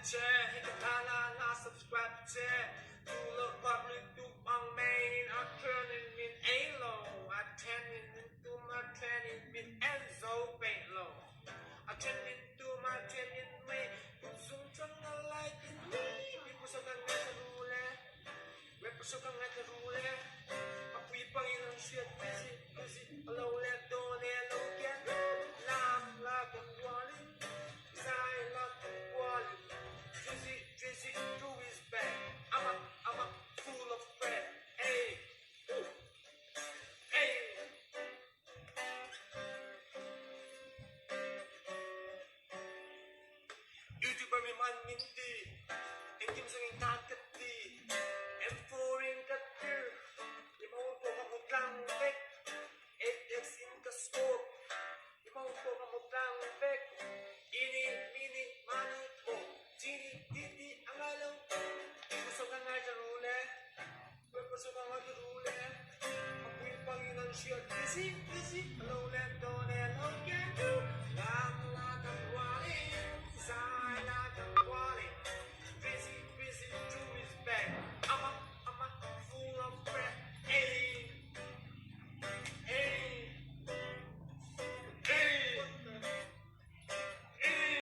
share, hit the la subscribe, share. To the public, to my main, I'm turning in A-low. I'm turning into my training with Enzo Bailo. I'm turning to my training way. Kung sungtang na like in me, pipusakan nga sa rule. Repusakan nga sa rule. Apoy Panginoon shit, busy, hello, let do, hello, get lam, love, and walling. Sign up and walling. Drizzy, do his back. I'm a full of bread. Hey, hey. YouTuber mi man minti. Itim sa nging nakati. M4 in katir. Limaw ko kamutlang bek. 8x in ka scope. Limaw ko kamutlang bek. Ini, mini, mani ko. Gini, titi, ang alaw ko. Ipusok ka nga sa rule. Ipusok ka nga sa rule. Apoy Panginoon siya. Busy, hello, let do, hello.